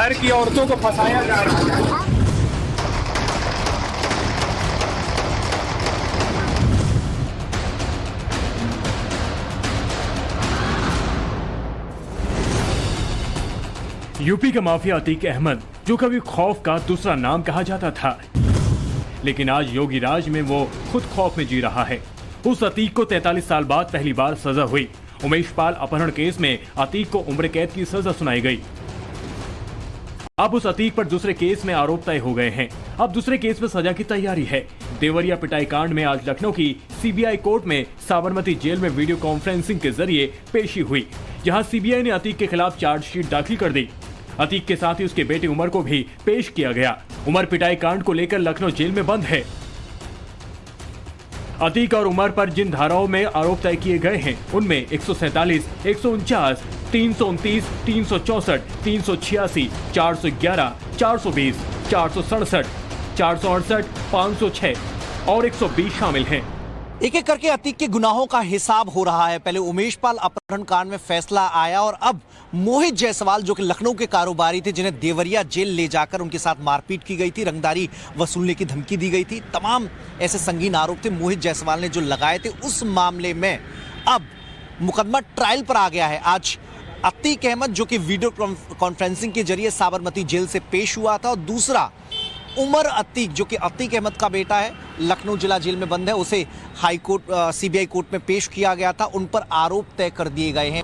घर की औरतों को फंसाया जा रहा है। यूपी का माफिया अतीक अहमद, जो कभी खौफ का दूसरा नाम कहा जाता था, लेकिन आज योगी राज में वो खुद खौफ में जी रहा है। उस अतीक को 43 साल बाद पहली बार सजा हुई। उमेश पाल अपहरण केस में अतीक को उम्र कैद की सजा सुनाई गई। अब उस अतीक पर दूसरे केस में आरोप तय हो गए हैं। अब दूसरे केस में सजा की तैयारी है। देवरिया पिटाई कांड में आज लखनऊ की सीबीआई कोर्ट में साबरमती जेल में वीडियो कॉन्फ्रेंसिंग के जरिए पेशी हुई, जहां सीबीआई ने अतीक के खिलाफ चार्जशीट दाखिल कर दी। अतीक के साथ ही उसके बेटे उमर को भी पेश किया गया। उमर पिटाई कांड को लेकर लखनऊ जेल में बंद है। अतीक और उमर पर जिन धाराओं में आरोप तय किए गए हैं, उनमें 147, 149, 329, 364, 386, 411, 420, 467, 468, 506 और 120 शामिल हैं। एक एक करके अतीक के गुनाहों का हिसाब हो रहा है। पहले उमेश पाल अपहरण कांड में फैसला आया और अब मोहित जायसवाल, जो कि लखनऊ के कारोबारी थे, जिन्हें देवरिया जेल ले जाकर उनके साथ मारपीट की गई थी, रंगदारी वसूलने की धमकी दी गई थी, तमाम ऐसे संगीन आरोप थे मोहित जायसवाल ने जो लगाए थे। उस मामले में अब मुकदमा ट्रायल पर आ गया है। आज अतीक अहमद, जो कि वीडियो कॉन्फ्रेंसिंग के जरिए साबरमती जेल से पेश हुआ था, और दूसरा उमर अतीक, जो कि अतीक अहमद का बेटा है, लखनऊ जिला जेल में बंद है, उसे हाई कोर्ट सीबीआई कोर्ट में पेश किया गया था। उन पर आरोप तय कर दिए गए हैं।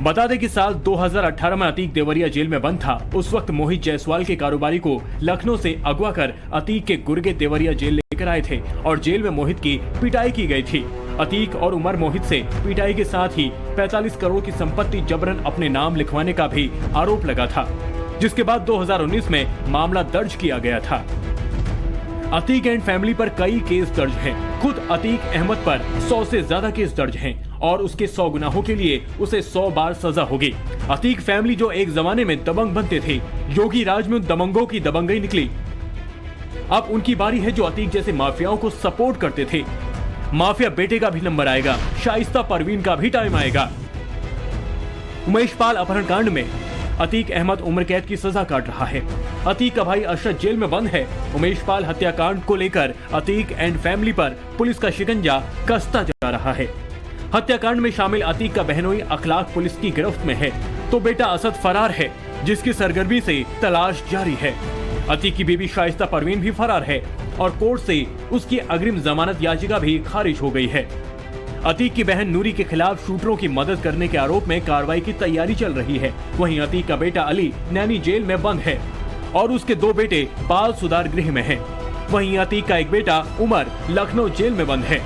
बता दें कि साल 2018 में अतीक देवरिया जेल में बंद था। उस वक्त मोहित जायसवाल के कारोबारी को लखनऊ से अगवा कर अतीक के गुर्गे देवरिया जेल लेकर आए थे और जेल में मोहित की पिटाई की गई थी। अतीक और उमर मोहित से पिटाई के साथ ही 45 करोड़ की संपत्ति जबरन अपने नाम लिखवाने का भी आरोप लगा था, जिसके बाद 2019 में मामला दर्ज किया गया था। अतीक एंड फैमिली पर कई केस दर्ज हैं। खुद अतीक अहमद पर 100 से ज्यादा केस दर्ज हैं और उसके 100 गुनाहों के लिए उसे 100 बार सजा होगी। अतीक फैमिली जो एक जमाने में दबंग बनते थे, योगी राज में उन दबंगों की दबंगई निकली। अब उनकी बारी है जो अतीक जैसे माफियाओं को सपोर्ट करते थे। माफिया बेटे का भी नंबर आएगा, शाइस्ता परवीन का भी टाइम आएगा। उमेश पाल अपहरण कांड में अतीक अहमद उम्र कैद की सजा काट रहा है। अतीक का भाई अशरफ जेल में बंद है। उमेश पाल हत्याकांड को लेकर अतीक एंड फैमिली पर पुलिस का शिकंजा कसता जा रहा है। हत्याकांड में शामिल अतीक का बहनोई अखलाक पुलिस की गिरफ्त में है, तो बेटा असद फरार है, जिसकी सरगर्मी से तलाश जारी है। अतीक की बीवी शाइस्ता परवीन भी फरार है और कोर्ट से उसकी अग्रिम जमानत याचिका भी खारिज हो गई है। अतीक की बहन नूरी के खिलाफ शूटरों की मदद करने के आरोप में कार्रवाई की तैयारी चल रही है। वहीं अतीक का बेटा अली नैनी जेल में बंद है और उसके 2 बेटे बाल सुधार गृह में हैं। वहीं अतीक का एक बेटा उमर लखनऊ जेल में बंद है।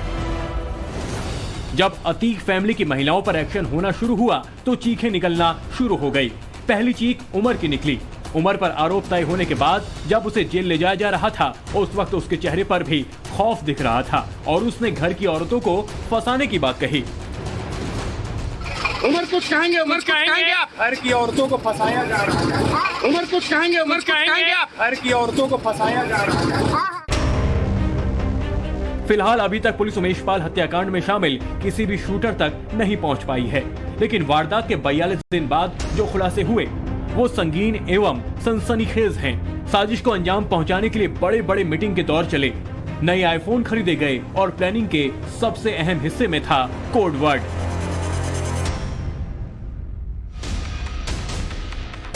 जब अतीक फैमिली की महिलाओं पर एक्शन होना शुरू हुआ तो चीखें निकलना शुरू हो गई। पहली चीख उमर की निकली। उमर पर आरोप तय होने के बाद जब उसे जेल ले जाया जा रहा था, उस वक्त उसके चेहरे पर भी खौफ दिख रहा था और उसने घर की औरतों को फंसाने की बात कही। उमर कुछ कहेंगे, उमर कहेंगे आप? घर की औरतों को फंसाया जा रहा है। उमर कुछ कहेंगे, उमर कहेंगे आप? घर की औरतों को फंसाया जा रहा है। फिलहाल अभी तक पुलिस उमेश पाल हत्याकांड में शामिल किसी भी शूटर तक नहीं पहुंच पाई है, लेकिन वारदात के 42 दिन बाद जो खुलासे हुए वो संगीन एवं सनसनीखेज हैं। साजिश को अंजाम पहुंचाने के लिए बड़े बड़े मीटिंग के दौर चले, नए आईफोन खरीदे गए और प्लानिंग के सबसे अहम हिस्से में था कोड वर्ड।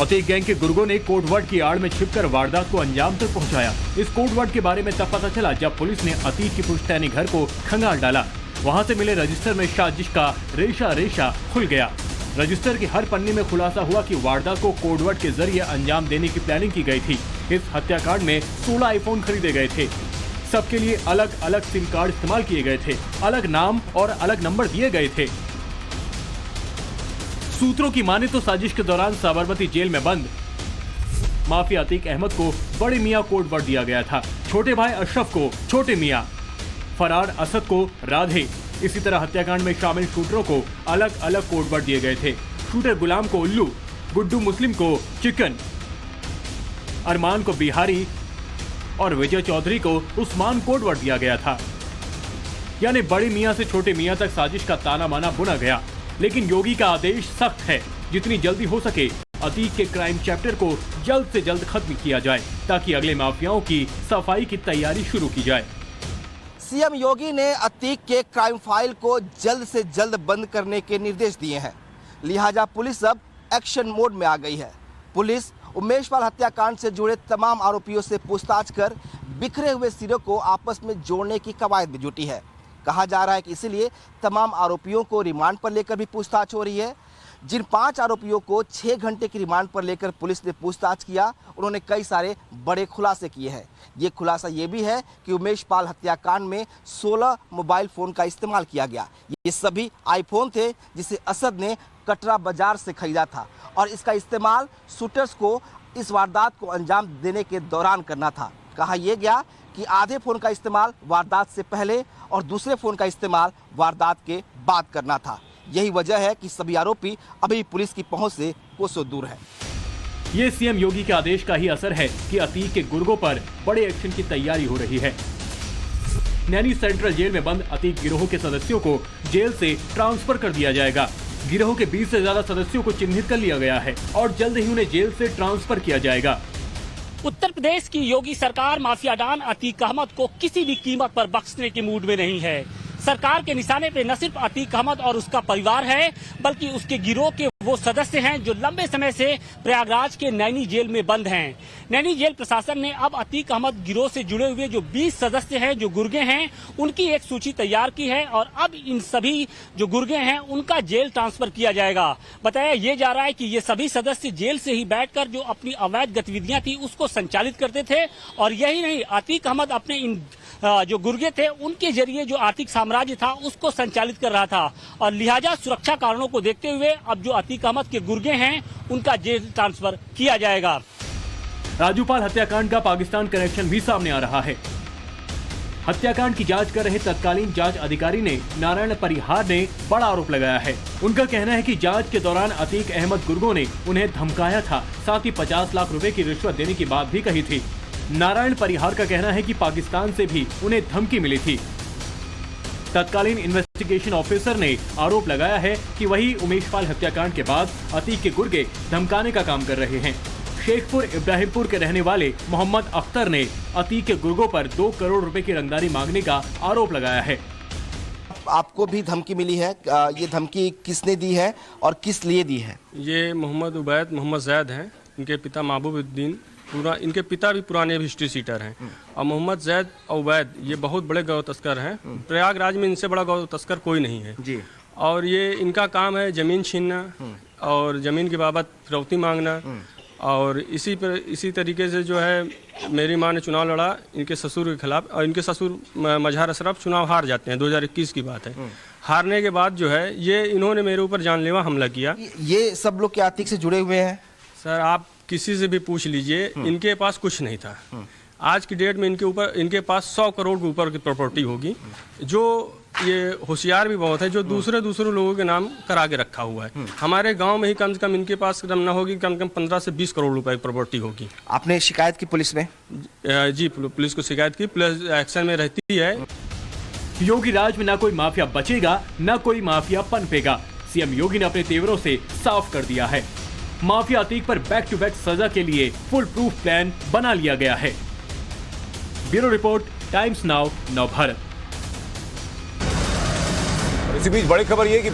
अतीक गैंग के गुर्गों ने कोड वर्ड की आड़ में छिपकर वारदात को अंजाम तक पहुंचाया। इस कोड वर्ड के बारे में तब पता चला जब पुलिस ने अतीक की पुश्तैनी घर को खंगाल डाला। वहां से मिले रजिस्टर में साजिश का रेशा रेशा खुल गया। रजिस्टर के हर पन्ने में खुलासा हुआ कि वारदात को कोडवर्ड के जरिए अंजाम देने की प्लानिंग की गई थी। इस हत्याकांड में 16 आईफोन खरीदे गए थे। सबके लिए अलग अलग सिम कार्ड इस्तेमाल किए गए थे, अलग नाम और अलग नंबर दिए गए थे। सूत्रों की माने तो साजिश के दौरान साबरमती जेल में बंद माफिया अतीक अहमद को बड़े मियां कोडवर्ड दिया गया था, छोटे भाई अशरफ को छोटे मियां, फरार असद को राधे। इसी तरह हत्याकांड में शामिल शूटरों को अलग अलग कोडवर्ड दिए गए थे। शूटर गुलाम को उल्लू, गुड्डू मुस्लिम को चिकन, अरमान को बिहारी और विजय चौधरी को उस्मान कोडवर्ड दिया गया था। यानी बड़े मियां से छोटे मियां तक साजिश का ताना माना बुना गया। लेकिन योगी का आदेश सख्त है, जितनी जल्दी हो सके अतीक के क्राइम चैप्टर को जल्द से जल्द खत्म किया जाए ताकि अगले माफियाओं की सफाई की तैयारी शुरू की जाए। सीएम योगी ने अतीक के क्राइम फाइल को जल्द से जल्द बंद करने के निर्देश दिए हैं। लिहाजा पुलिस अब एक्शन मोड में आ गई है। पुलिस उमेश पाल हत्याकांड से जुड़े तमाम आरोपियों से पूछताछ कर बिखरे हुए सिरों को आपस में जोड़ने की कवायद में जुटी है। कहा जा रहा है कि इसीलिए तमाम आरोपियों को रिमांड पर लेकर भी पूछताछ हो रही है। जिन 5 आरोपियों को 6 घंटे की रिमांड पर लेकर पुलिस ने पूछताछ किया, उन्होंने कई सारे बड़े खुलासे किए हैं। ये खुलासा ये भी है कि उमेश पाल हत्याकांड में 16 मोबाइल फ़ोन का इस्तेमाल किया गया। ये सभी आईफोन थे जिसे असद ने कटरा बाजार से खरीदा था और इसका इस्तेमाल शूटर्स को इस वारदात को अंजाम देने के दौरान करना था। कहा यह गया कि आधे फ़ोन का इस्तेमाल वारदात से पहले और दूसरे फ़ोन का इस्तेमाल वारदात के बाद करना था। यही वजह है कि सभी आरोपी अभी पुलिस की पहुंच से कोसों दूर है। ये सीएम योगी के आदेश का ही असर है कि अतीक के गुर्गों पर बड़े एक्शन की तैयारी हो रही है। नैनी सेंट्रल जेल में बंद अतीक गिरोह के सदस्यों को जेल से ट्रांसफर कर दिया जाएगा। गिरोह के 20 से ज्यादा सदस्यों को चिन्हित कर लिया गया है और जल्द ही उन्हें जेल से ट्रांसफर किया जाएगा। उत्तर प्रदेश की योगी सरकार माफिया डॉन अतीक अहमद को किसी भी कीमत पर बख्शने के मूड में नहीं है। सरकार के निशाने पे न सिर्फ अतीक अहमद और उसका परिवार है, बल्कि उसके गिरोह के वो सदस्य हैं जो लंबे समय से प्रयागराज के नैनी जेल में बंद हैं। नैनी जेल प्रशासन ने अब अतीक अहमद गिरोह से जुड़े हुए जो 20 सदस्य हैं जो गुर्गे हैं, उनकी एक सूची तैयार की है और अब इन सभी जो गुर्गे हैं उनका जेल ट्रांसफर किया जाएगा। बताया ये जा रहा है कि ये सभी सदस्य जेल से ही बैठकर जो अपनी अवैध गतिविधियां थी उसको संचालित करते थे और यही नहीं, अतीक अहमद अपने इन जो गुर्गे थे उनके जरिए जो आर्थिक साम्राज्य था उसको संचालित कर रहा था और लिहाजा सुरक्षा कारणों को देखते हुए अब जो अतीक अहमद के गुर्गे हैं उनका जेल ट्रांसफर किया जाएगा। राजूपाल हत्याकांड का पाकिस्तान कनेक्शन भी सामने आ रहा है। हत्याकांड की जांच कर रहे तत्कालीन जांच अधिकारी ने नारायण परिहार ने बड़ा आरोप लगाया है। उनका कहना है कि जांच के दौरान अतीक अहमद गुर्गों ने उन्हें धमकाया था, साथ ही 50 लाख रुपए की रिश्वत देने की बात भी कही थी। नारायण परिहार का कहना है कि पाकिस्तान से भी उन्हें धमकी मिली थी। तत्कालीन इन्वेस्टिगेशन ऑफिसर ने आरोप लगाया है कि वही उमेश पाल हत्याकांड के बाद अतीक के गुर्गे धमकाने का काम कर रहे हैं। शेखपुर इब्राहिमपुर के रहने वाले मोहम्मद अख्तर ने अतीक के गुर्गों पर 2 करोड़ रुपए की रंगदारी मांगने का आरोप लगाया है। आपको भी धमकी मिली है, ये धमकी किसने दी है और किस लिए दी है? ये मोहम्मद उबैद मोहम्मद जैद हैं। इनके पिता महबूबुद्दीन, इनके पिता भी पुराने हिस्ट्री सीटर हैं और मोहम्मद जैद और उबैद ये बहुत बड़े गौ तस्कर हैं। प्रयागराज में इनसे बड़ा गौ तस्कर कोई नहीं है जी। और ये इनका काम है ज़मीन छीनना और ज़मीन की बाबत फिरौती मांगना। और इसी तरीके से जो है मेरी माँ ने चुनाव लड़ा इनके ससुर के खिलाफ और इनके ससुर मजहर अशरफ चुनाव हार जाते हैं। 2021 की बात है। हारने के बाद जो है ये इन्होंने मेरे ऊपर जानलेवा हमला किया। ये सब लोग क्या अतीक से जुड़े हुए हैं? सर आप किसी से भी पूछ लीजिए, इनके पास कुछ नहीं था। आज की डेट में इनके पास 100 करोड़ के ऊपर की प्रॉपर्टी होगी। जो ये होशियार भी बहुत है, जो दूसरे लोगों के नाम करा के रखा हुआ है। हमारे गांव में ही कम से कम इनके पास न होगी कम से कम 15 से 20 करोड़ रुपए की प्रॉपर्टी होगी। आपने शिकायत की पुलिस में? जी पुलिस को शिकायत की, पुलिस एक्शन में रहती है। योगी राज में न कोई माफिया बचेगा न कोई माफिया पनपेगा। सीएम योगी ने अपने तेवरों से साफ कर दिया है। माफिया अतीक पर बैक टू बैक सजा के लिए फुल प्रूफ प्लान बना लिया गया है। ब्यूरो रिपोर्ट, टाइम्स नाउ, नव भारत। इसी बीच बड़ी खबर यह कि